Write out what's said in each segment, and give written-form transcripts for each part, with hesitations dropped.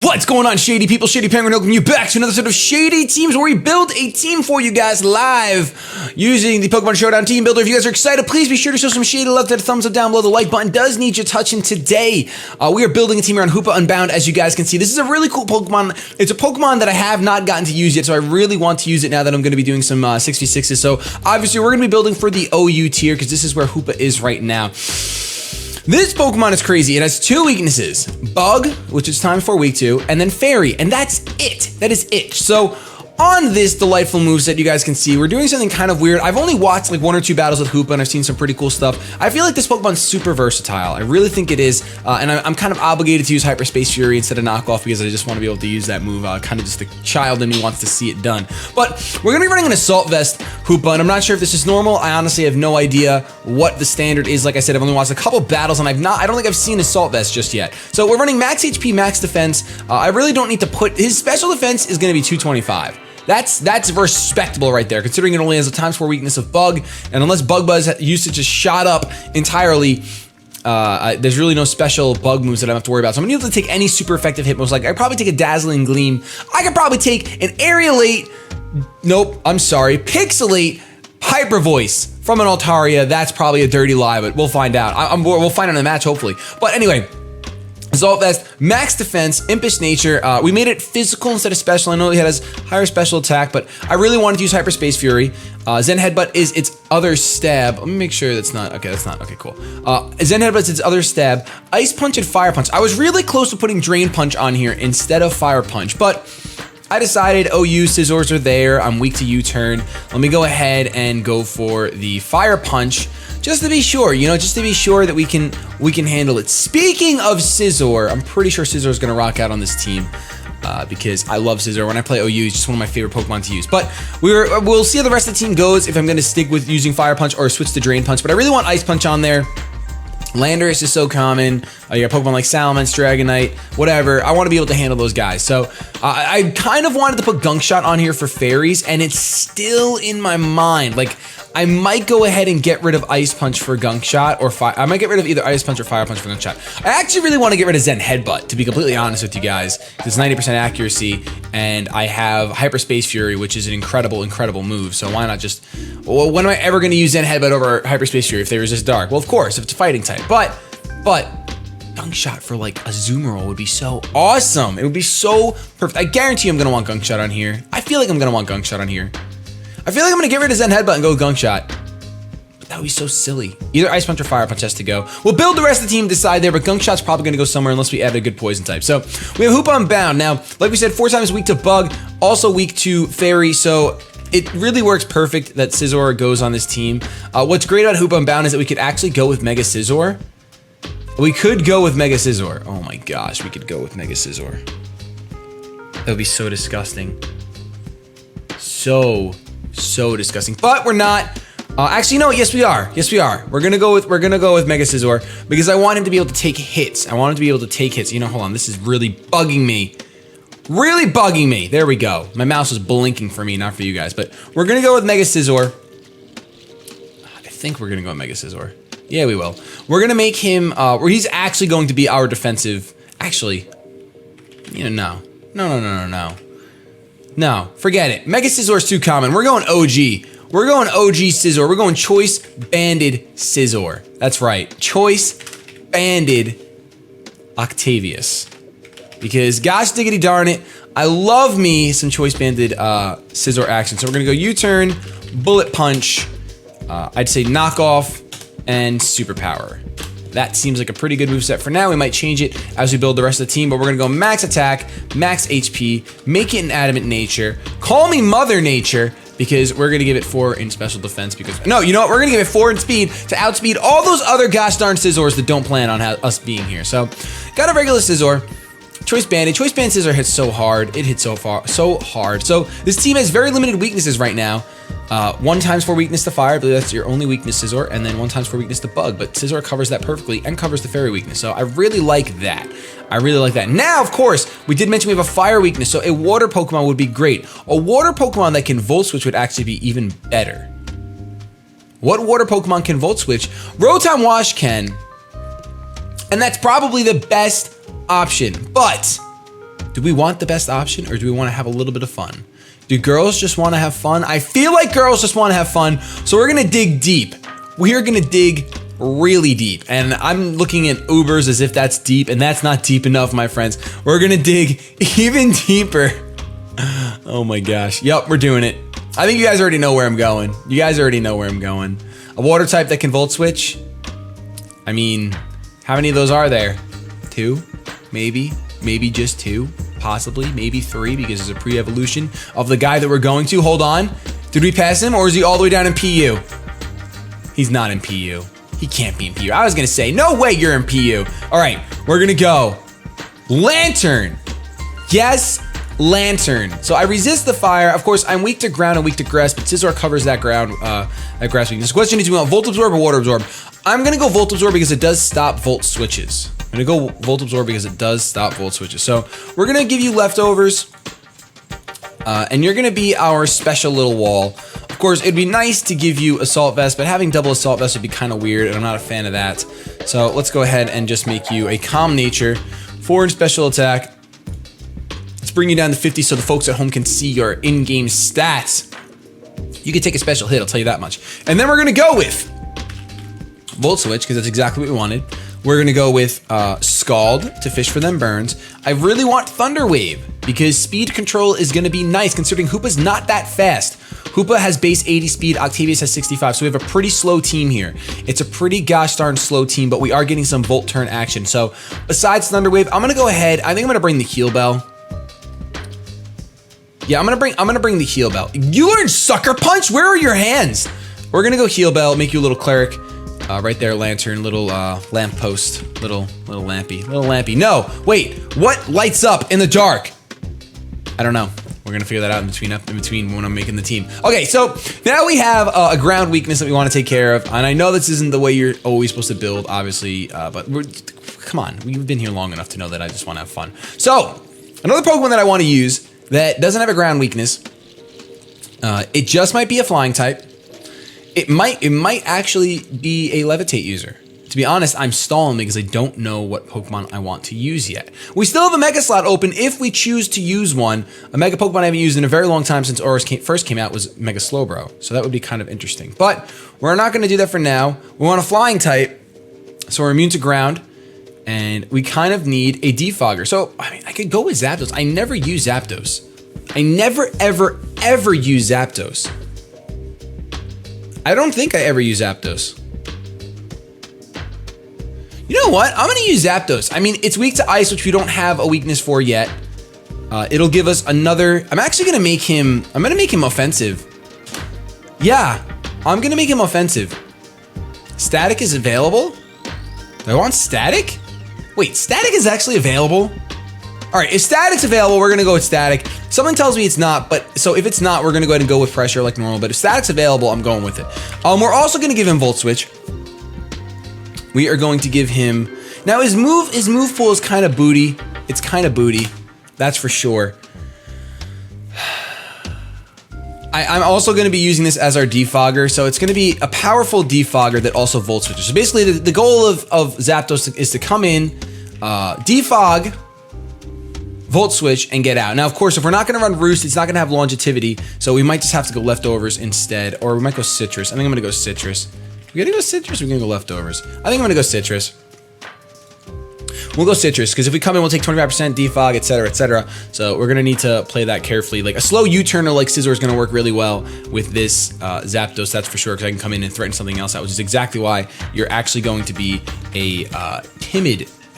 What's going on, Shady people? ShadyPenguinn welcome you back to another set of Shady Teams where we build a team for you guys live using the Pokemon Showdown team builder. If you guys are excited, please be sure to show some shady love. That thumbs up down below. The like button does need you touching today. We are building a team around Hoopah Unbound, as you guys can see. This is a really cool Pokemon. It's a Pokemon that I have not gotten to use yet, so I really want to use it now that I'm going to be doing some 6v6s. So obviously we're going to be building for the OU tier because this is where Hoopah is right now. This Pokemon is crazy. It has two weaknesses. Bug, which is time for week 2, and then Fairy, and that's it. That is it. So on this delightful moveset, you guys can see, we're doing something kind of weird. I've only watched like 1 or 2 battles with Hoopah, and I've seen some pretty cool stuff. I feel like this Pokemon's super versatile. I really think it is, and I'm kind of obligated to use Hyperspace Fury instead of Knockoff because I just want to be able to use that move. Kind of just the child in me wants to see it done. But we're going to be running an Assault Vest Hoopah, and I'm not sure if this is normal. I honestly have no idea what the standard is. Like I said, I've only watched a couple battles, and I don't think I've seen Assault Vest just yet. So we're running max HP, max defense. I really don't need to put, his special defense is going to be 225. That's respectable right there, considering it only has a ×4 weakness of Bug, and unless Bug Buzz usage is shot up entirely, there's really no special Bug moves that I don't have to worry about. So I'm gonna be able to take any super effective hit moves. Like I'd probably take a Dazzling Gleam. I could probably take an Aerialate. Nope, I'm sorry, Pixelate Hyper Voice from an Altaria. That's probably a dirty lie, but we'll find out. We'll find out in the match hopefully. But anyway. Assault Vest, max defense, impish nature. We made it physical instead of special. I know it has higher special attack, but I really wanted to use Hyperspace Fury. Zen Headbutt is its other stab. Let me make sure that's not, okay, that's not, okay, cool. Zen Headbutt is its other stab. Ice Punch and Fire Punch. I was really close to putting Drain Punch on here instead of Fire Punch, but I decided OU Scizors are there. I'm weak to U-turn. Let me go ahead and go for the Fire Punch. Just to be sure, you know, just to be sure that we can handle it. Speaking of Scizor, I'm pretty sure Scizor is going to rock out on this team because I love Scizor. When I play OU, he's just one of my favorite Pokemon to use. But we'll see how the rest of the team goes if I'm going to stick with using Fire Punch or switch to Drain Punch. But I really want Ice Punch on there. Landorus is so common. You got Pokemon like Salamence, Dragonite, whatever. I want to be able to handle those guys. So I kind of wanted to put Gunk Shot on here for fairies, and it's still in my mind. Like, I might go ahead and get rid of Ice Punch for Gunk Shot, or I might get rid of either Ice Punch or Fire Punch for Gunk Shot. I actually really want to get rid of Zen Headbutt, to be completely honest with you guys. It's 90% accuracy, and I have Hyperspace Fury, which is an incredible, incredible move. So why not just, well, when am I ever going to use Zen Headbutt over Hyperspace Fury if they resist Dark? Well, of course, if it's a fighting type. But Gunk Shot for like a Zoomerol would be so awesome. It would be so perfect. I guarantee I'm going to want Gunk Shot on here. I feel like I'm going to want Gunk Shot on here. I feel like I'm going to get rid of Zen Headbutt and go Gunk Shot. But that would be so silly. Either Ice Punch or Fire Punch has to go. We'll build the rest of the team, decide there, but Gunk Shot's probably going to go somewhere unless we add a good poison type. So we have Hoopah Unbound. Now, like we said, 4 times weak to Bug, also weak to Fairy, so it really works perfect that Scizor goes on this team. What's great about Hoopah Unbound is that we could actually go with Mega Scizor. We could go with Mega Scizor. Oh my gosh, we could go with Mega Scizor. That would be so disgusting. So disgusting. But we're not. Actually, no. Yes, we are. Yes, we are. We're gonna go with Mega Scizor because I want him to be able to take hits. I want him to be able to take hits. You know, hold on. This is really bugging me. Really bugging me. There we go. My mouse was blinking for me, not for you guys. But we're gonna go with Mega Scizor. I think we're gonna go with Mega Scizor. Yeah, we will. We're gonna make him. He's actually going to be our defensive. Actually, you know, no. No, forget it. Mega Scizor is too common. We're going OG. We're going OG Scizor. We're going Choice Banded Scizor. That's right. Choice Banded Octavius. Because gosh diggity darn it, I love me some Choice Banded Scizor action. So we're going to go U-turn, Bullet Punch, I'd say Knockoff, and Superpower. That seems like a pretty good moveset for now. We might change it as we build the rest of the team, but we're gonna go max attack, max HP, make it an adamant nature. Call me Mother Nature, because we're gonna give it 4 in special defense because, no, you know what? We're gonna give it 4 in speed to outspeed all those other gosh darn Scizors that don't plan on us being here. So, got a regular Scizor. Choice Banded. Choice Band Scizor hits so hard. It hits so hard. So this team has very limited weaknesses right now. 1 ×4 weakness to Fire. I believe that's your only weakness, Scizor. And then 1 ×4 weakness to Bug. But Scizor covers that perfectly and covers the Fairy weakness. So I really like that. I really like that. Now, of course, we did mention we have a Fire weakness. So a Water Pokemon would be great. A Water Pokemon that can Volt Switch would actually be even better. What Water Pokemon can Volt Switch? Rotom-Wash can. And that's probably the best option. But Do we want the best option, or do we want to have a little bit of fun? Do girls just want to have fun? I feel like girls just want to have fun, so we're gonna dig deep. We're gonna dig really deep, and I'm looking at Ubers as if that's deep, and that's not deep enough, my friends. We're gonna dig even deeper. Oh my gosh. Yep, we're doing it. I think you guys already know where I'm going. You guys already know where I'm going. A water type that can Volt Switch? I mean, how many of those are there? 2? Maybe? Maybe just 2? Possibly? Maybe 3, because there's a pre-evolution of the guy that we're going to. Hold on. Did we pass him, or is he all the way down in PU? He's not in PU. He can't be in PU. I was gonna say, no way you're in PU. All right, we're gonna go. Lantern. Yes, Lantern. So I resist the fire. Of course, I'm weak to ground and weak to grass, but Scizor covers that ground, that grass weakness. Question is, do we want Volt Absorb or Water Absorb? I'm gonna go Volt Absorb because it does stop Volt Switches. I'm gonna go Volt Absorb because it does stop Volt Switches. So we're gonna give you leftovers, and you're gonna be our special little wall. Of course, it'd be nice to give you Assault Vest, but having double Assault Vest would be kind of weird, and I'm not a fan of that. So let's go ahead and just make you a Calm Nature, 4 in Special Attack. Let's bring you down to 50 so the folks at home can see your in-game stats. You can take a special hit, I'll tell you that much. And then we're gonna go with Volt Switch, because that's exactly what we wanted. We're gonna go with Scald to fish for them burns. I really want Thunder Wave, because speed control is gonna be nice, considering Hoopa's not that fast. Hoopah has base 80 speed, Octavius has 65, so we have a pretty slow team here. It's a pretty gosh darn slow team, but we are getting some Volt Turn action. So besides Thunder Wave, I'm gonna go ahead, I think I'm gonna bring the Heal Bell. Yeah, I'm gonna bring the Heal Bell. You learned Sucker Punch? Where are your hands? We're gonna go Heal Bell, make you a little cleric. Right there, Lantern, little lamp post, little lampy. No, wait, what lights up in the dark? I don't know. We're gonna figure that out in between when I'm making the team. Okay, so now we have a ground weakness that we want to take care of, and I know this isn't the way you're always supposed to build, obviously, but come on, we've been here long enough to know that I just want to have fun. So another Pokemon that I want to use that doesn't have a ground weakness, it just might be a flying type. It might actually be a Levitate user. To be honest, I'm stalling because I don't know what Pokemon I want to use yet. We still have a Mega slot open if we choose to use one. A Mega Pokemon I haven't used in a very long time since ORAS first came out was Mega Slowbro. So that would be kind of interesting. But we're not going to do that for now. We want a flying type, so we're immune to ground. And we kind of need a Defogger. So, I mean, I could go with Zapdos. I never use Zapdos. I never, ever, ever use Zapdos. I don't think I ever use Zapdos. You know what? I'm gonna use Zapdos. I mean, it's weak to ice, which we don't have a weakness for yet. It'll give us another. I'm gonna make him offensive. Yeah, I'm gonna make him offensive. Static is available? Do I want Static? Wait, Static is actually available? All right, if Static's available, we're gonna go with Static. Something tells me it's not, but so if it's not, we're gonna go ahead and go with Pressure like normal, but if Static's available, I'm going with it. We're also gonna give him Volt Switch. We are going to give him, now his move pool is kind of booty. It's kind of booty, that's for sure. I'm also going to be using this as our Defogger, so it's going to be a powerful Defogger that also Volt Switches. So basically the goal of Zapdos is to come in, defog, Volt Switch, and get out. Now, of course, if we're not going to run Roost, it's not going to have longevity, so we might just have to go Leftovers instead, or we might go Citrus. I think I'm going to go Citrus. We're gonna go Citrus, or we're gonna go Leftovers. I think I'm gonna go Citrus. We'll go Citrus, because if we come in, we'll take 25% defog, etc., etc. So we're gonna need to play that carefully. Like a slow U-turner like Scizor is gonna work really well with this Zapdos, that's for sure, because I can come in and threaten something else out, which is exactly why you're actually going to be a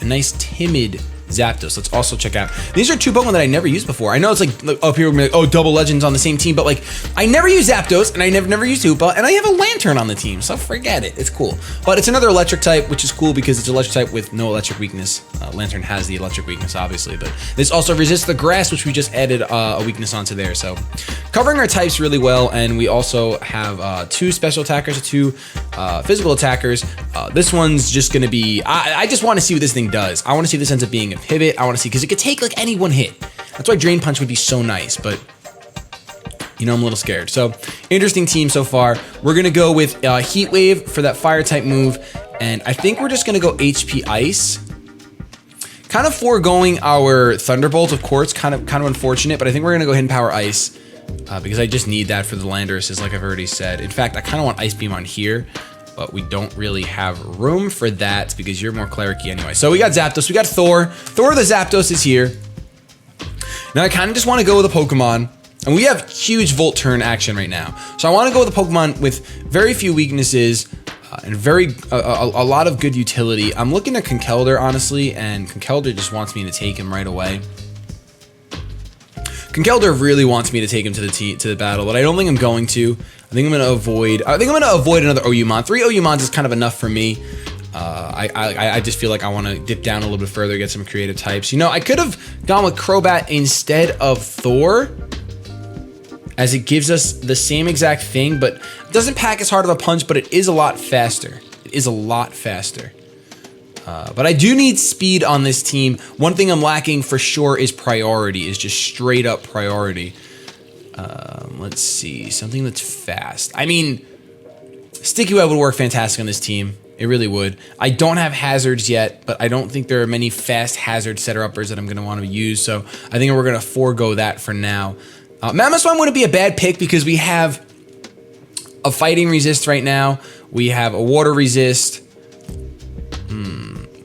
nice timid Zapdos. Let's also check out. These are 2 Pokemon that I never used before. I know it's like, oh, people are like, oh, double legends on the same team, but like, I never used Zapdos, and I never used Hoopah, and I have a Lantern on the team, so forget it. It's cool. But it's another electric type, which is cool because it's an electric type with no electric weakness. Lantern has the electric weakness, obviously, but this also resists the grass, which we just added a weakness onto there. So covering our types really well, and we also have 2 special attackers, 2 physical attackers. This one's just gonna be, I just want to see what this thing does. I want to see if this ends up being a pivot. I want to see, because it could take like any one hit. That's why Drain Punch would be so nice, but you know, I'm a little scared. So interesting team so far. We're gonna go with Heat Wave for that fire type move, and I think we're just gonna go HP Ice, Kind of foregoing our Thunderbolt, of course, kind of unfortunate, but I think we're gonna go ahead and power Ice because I just need that for the Landorus, like I've already said. In fact, I kind of want Ice Beam on here, but we don't really have room for that because you're more cleric-y anyway. So we got Zapdos, we got Thor. Thor the Zapdos is here. Now I kind of just want to go with a Pokemon, and we have huge Volt Turn action right now. So I want to go with a Pokemon with very few weaknesses and a lot of good utility. I'm looking at Conkeldurr, honestly, and Conkeldurr just wants me to take him right away. Conkeldurr really wants me to take him to the battle, but I don't think I'm going to. I think I'm going to avoid. I think I'm going to avoid another Oumon. 3 Oumons is kind of enough for me. I just feel like I want to dip down a little bit further, get some creative types. You know, I could have gone with Crobat instead of Thor, as it gives us the same exact thing, but it doesn't pack as hard of a punch, but it is a lot faster. It is a lot faster. But I do need speed on this team. One thing I'm lacking for sure is priority, is just straight up priority. Let's see, something that's fast. I mean, Sticky Web would work fantastic on this team. It really would. I don't have hazards yet, but I don't think there are many fast hazard setter-uppers that I'm going to want to use, so I think we're going to forego that for now. Mamoswine wouldn't be a bad pick because we have a fighting resist right now. We have a water resist.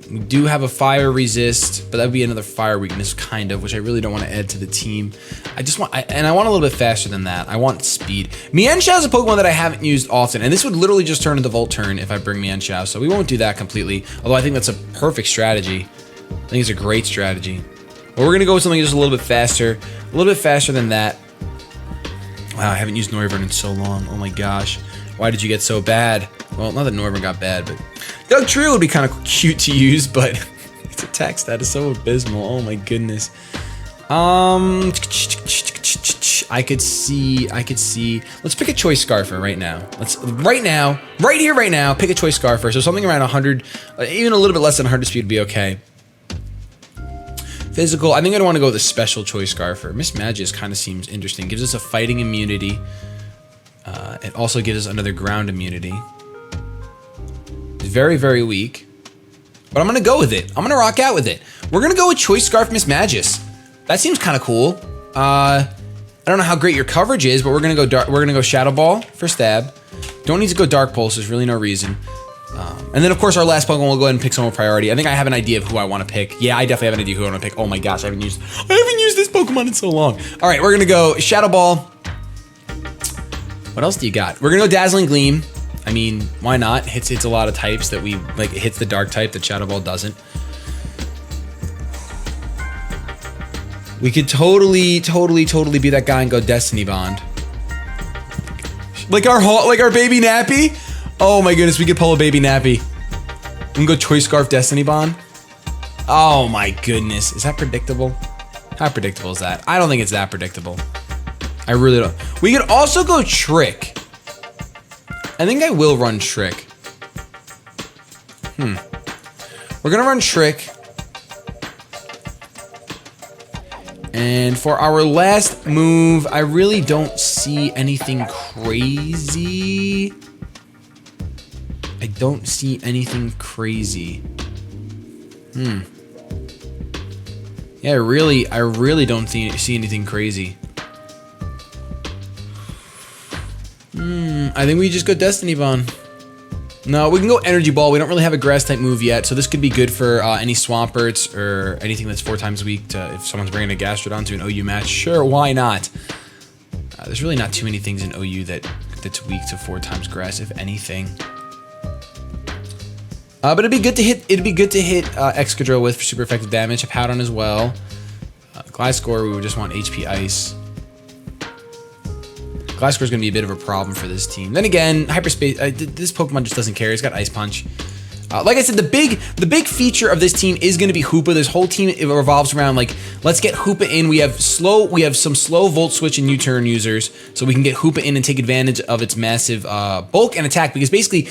We do have a fire resist, but that would be another fire weakness, kind of, which I really don't want to add to the team. I just want, and I want a little bit faster than that. I want speed. Mienshao is a Pokemon that I haven't used often, and this would literally just turn into Volt Turn if I bring Mienshao, so we won't do that completely, although I think that's a perfect strategy. I think it's a great strategy. But we're going to go with something just a little bit faster than that. Wow, I haven't used Noivern in so long. Oh my gosh. Why did you get so bad? Well, not that Noivern got bad, but Doug Trio would be kind of cute to use, but its attack stat is so abysmal. Oh my goodness. I could see. Let's pick a Choice Scarfer right now. Right here, pick a Choice Scarfer. So something around 100, even a little bit less than 100 speed would be okay. Physical, I think I'd want to go with a special Choice Scarfer. Mismagius kind of seems interesting. Gives us a fighting immunity. It also gives us another ground immunity. It's very, very weak. But I'm going to go with it. I'm going to rock out with it. We're going to go with Choice Scarf Mismagius. That seems kind of cool. I don't know how great your coverage is, but we're going to go we're going to go Shadow Ball for stab. Don't need to go Dark Pulse. There's really no reason. And then, of course, our last Pokemon, we'll go ahead and pick someone with priority. I think I have an idea of who I want to pick. Yeah, I definitely have an idea who I want to pick. Oh my gosh, I haven't used this Pokemon in so long. All right, we're going to go Shadow Ball. What else do you got? We're going to go Dazzling Gleam. I mean, why not? Hits a lot of types that we, like, it hits the Dark type that Shadow Ball doesn't. We could totally be that guy and go Destiny Bond. Like our baby Nappy? Oh my goodness, we could pull a baby Nappy. We can go Choice Scarf Destiny Bond. Oh my goodness, is that predictable? How predictable is that? I don't think it's that predictable. I really don't. We could also go Trick. I think I will run Trick. We're gonna run Trick. And for our last move, I really don't see anything crazy. I don't see anything crazy. Yeah, I really don't see anything crazy. I think we just go Destiny Bond. No, we can go Energy Ball. We don't really have a grass type move yet, so this could be good for any Swamperts or anything that's 4 times weak to, if someone's bringing a Gastrodon to an OU match. Sure, why not? There's really not too many things in OU that's weak to 4 times grass, if anything. But it'd be good to hit Excadrill with for super effective damage. A Powdon as well. Gliscor, we would just want HP Ice. Gliscor is going to be a bit of a problem for this team. Then again, Hyperspace. This Pokemon just doesn't care. He's got Ice Punch. Like I said, the big feature of this team is going to be Hoopa. This whole team revolves around, like, let's get Hoopa in. We have some slow Volt Switch and U-turn users, so we can get Hoopa in and take advantage of its massive bulk and attack. Because basically,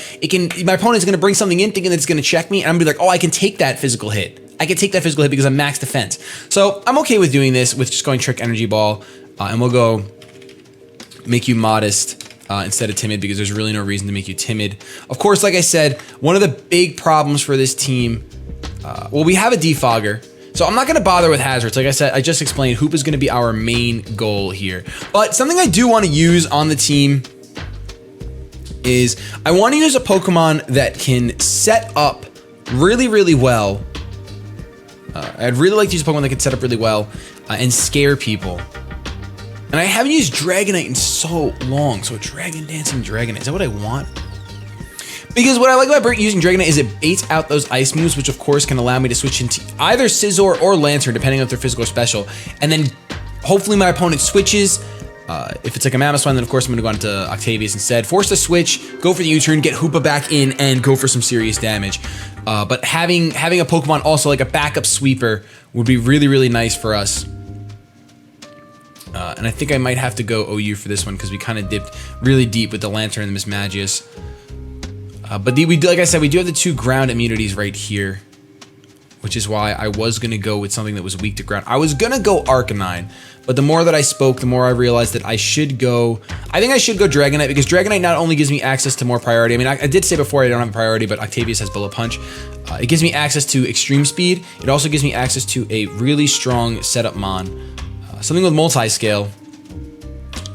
my opponent's going to bring something in thinking that it's going to check me, and I'm going to be like, oh, I can take that physical hit. I can take that physical hit because I'm max defense. So I'm okay with doing this, with just going Trick Energy Ball, and we'll go make you modest. Instead of timid, because there's really no reason to make you timid. Of course, like I said, one of the big problems for this team, well, we have a Defogger, So I'm not going to bother with hazards. Like I said, I just explained, Hoop is going to be our main goal here. But something I do want to use on the team is I want to use a Pokemon that can set up really, really well. I'd really like to use a Pokemon that can set up really well and scare people. And I haven't used Dragonite in so long. So Dragon Dancing Dragonite, is that what I want? Because what I like about using Dragonite is it baits out those ice moves, which of course can allow me to switch into either Scizor or Lantern, depending on if they're physical or special. And then hopefully my opponent switches. If it's like a Mammoth one, then of course I'm gonna go on to Octavius instead. Force the switch, go for the U-turn, get Hoopa back in, and go for some serious damage. But having a Pokemon also like a backup sweeper would be really, really nice for us. And I think I might have to go OU for this one because we kind of dipped really deep with the Lantern and the Mismagius. But we do, like I said, we do have the 2 ground immunities right here, which is why I was going to go with something that was weak to ground. I was going to go Arcanine, but the more that I spoke, the more I realized that I think I should go Dragonite, because Dragonite not only gives me access to more priority. I mean, I did say before I don't have a priority, but Octavius has Bullet Punch. It gives me access to extreme speed. It also gives me access to a really strong setup mon. Something with multi-scale,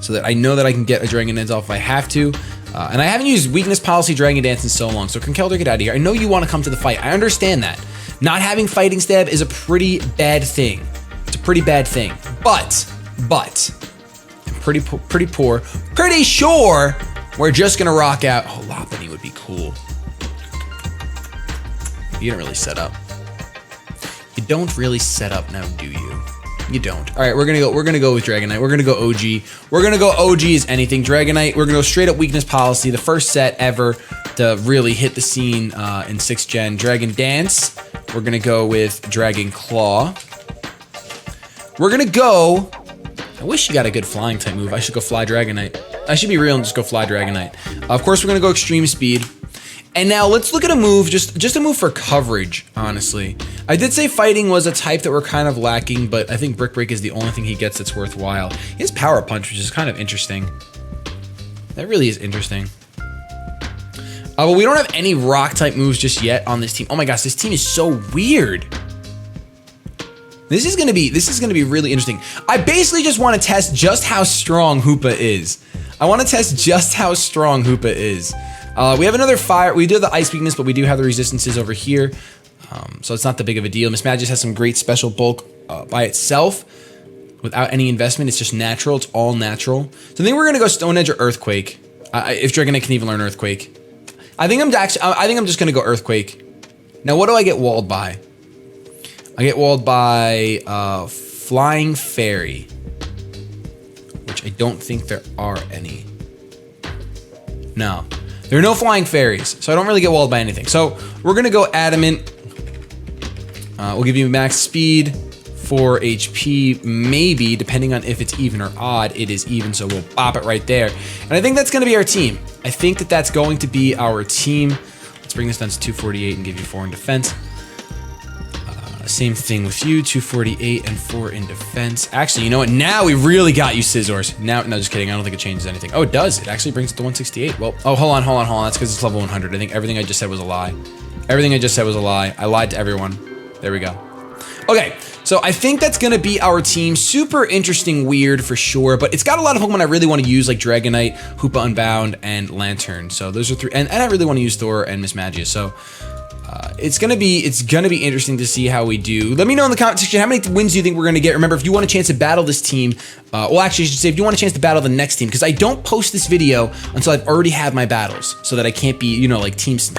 so that I know that I can get a Dragon Dance off if I have to. And I haven't used Weakness Policy Dragon Dance in so long, so Conkeldurr, get out of here. I know you want to come to the fight. I understand that. Not having Fighting Stab is a pretty bad thing. It's a pretty bad thing. But, I'm pretty sure we're just going to rock out. Oh, Lopunny would be cool. You don't really set up. You don't really set up now, do you? You don't. All right, we're gonna go with Dragonite. We're gonna go OG. We're gonna go OG as anything. Dragonite. We're gonna go straight up Weakness Policy. The first set ever to really hit the scene in 6th Gen. Dragon Dance. We're gonna go with Dragon Claw. We're gonna go. I wish you got a good flying type move. I should go Fly Dragonite. I should be real and just go Fly Dragonite. Of course, we're gonna go Extreme Speed. And now let's look at a move, just a move for coverage, honestly. I did say Fighting was a type that we're kind of lacking, but I think Brick Break is the only thing he gets that's worthwhile. He has Power Punch, which is kind of interesting. That really is interesting. But we don't have any rock type moves just yet on this team. Oh my gosh, this team is so weird. This is gonna be really interesting. I basically just want to test just how strong Hoopa is. I want to test just how strong Hoopa is. We have another fire. We do have the ice weakness, but we do have the resistances over here. So it's not that big of a deal. Mismagius has some great special bulk by itself without any investment. It's just natural. It's all natural. So I think we're going to go Stone Edge or Earthquake. If Dragonite can even learn Earthquake. I think I'm just going to go Earthquake. Now, what do I get walled by? I get walled by Flying Fairy, which I don't think there are any. No. There are no Flying Fairies, so I don't really get walled by anything. So we're gonna go Adamant. We'll give you max speed, 4 HP, maybe, depending on if it's even or odd. It is even, so we'll pop it right there. And I think that's gonna be our team. I think that that's going to be our team. Let's bring this down to 248 and give you 4 in defense. Same thing with you, 248 and 4 in defense. Actually, you know what? Now we really got you, Scizors. Now, no, just kidding. I don't think it changes anything. Oh, it does. It actually brings it to 168. Well, oh, hold on. That's because it's level 100. I think everything I just said was a lie. Everything I just said was a lie. I lied to everyone. There we go. Okay, so I think that's going to be our team. Super interesting, weird for sure, but it's got a lot of Pokemon I really want to use, like Dragonite, Hoopah Unbound, and Lantern. So those are 3, and I really want to use Thor and Mismagius. So it's gonna be interesting to see how we do. Let me know in the comment section how many wins do you think we're gonna get. Remember, if you want a chance to battle this team, well, actually, I should say if you want a chance to battle the next team, because I don't post this video until I've already had my battles, so that I can't be, you know, like team peak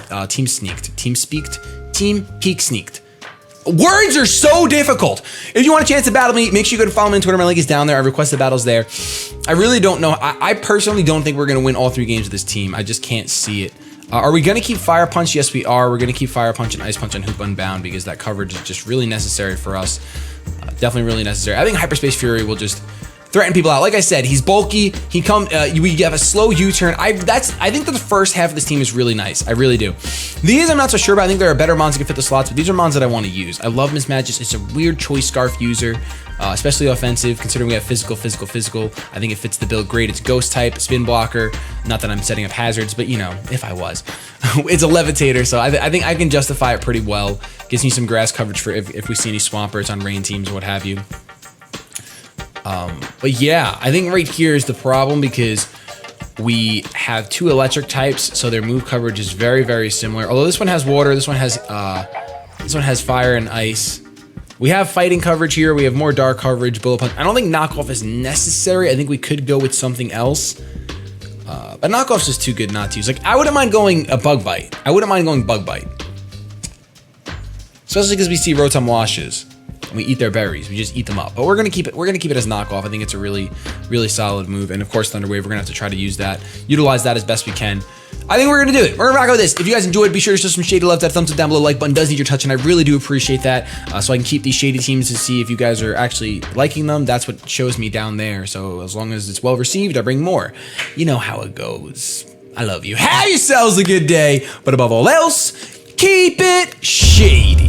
sneaked. Words are so difficult. If you want a chance to battle me, make sure you go to follow me on Twitter. My link is down there. I requested battles there. I really don't know. I personally don't think we're gonna win all 3 games of this team. I just can't see it. Are we going to keep Fire Punch? Yes, we are. We're going to keep Fire Punch and Ice Punch on Hoopah Unbound because that coverage is just really necessary for us. Definitely really necessary. I think Hyperspace Fury will just threaten people out. Like I said, he's bulky. We have a slow U-turn. I think that the first half of this team is really nice. I really do. These I'm not so sure about. I think there are better mons that can fit the slots, but these are mons that I want to use. I love Mismagius. It's a weird choice scarf user, especially offensive, considering we have physical. I think it fits the build great. It's ghost type, spin blocker. Not that I'm setting up hazards, but you know, if I was. It's a levitator, so I think I can justify it pretty well. Gives me some grass coverage for if we see any swampers on rain teams or what have you. But yeah, I think right here is the problem because we have 2 electric types, so their move coverage is very, very similar. Although this one has water, this one has fire and ice. We have fighting coverage here. We have more dark coverage, bullet punch. I don't think knockoff is necessary. I think we could go with something else. But knockoff's just too good not to use. Like, I wouldn't mind going a bug bite. I wouldn't mind going bug bite. Especially because we see Rotom-Washes. We eat their berries. We just eat them up. But we're gonna keep it. We're gonna keep it as knockoff. I think it's a really, really solid move. And of course, Thunder Wave. We're gonna have to try to use that, utilize that as best we can. I think we're gonna do it. We're gonna rock out with this. If you guys enjoyed, be sure to show some shady love. That thumbs up down below. Like button does need your touch, and I really do appreciate that. So I can keep these shady teams to see if you guys are actually liking them. That's what shows me down there. So as long as it's well received, I bring more. You know how it goes. I love you. Have yourselves a good day. But above all else, keep it shady.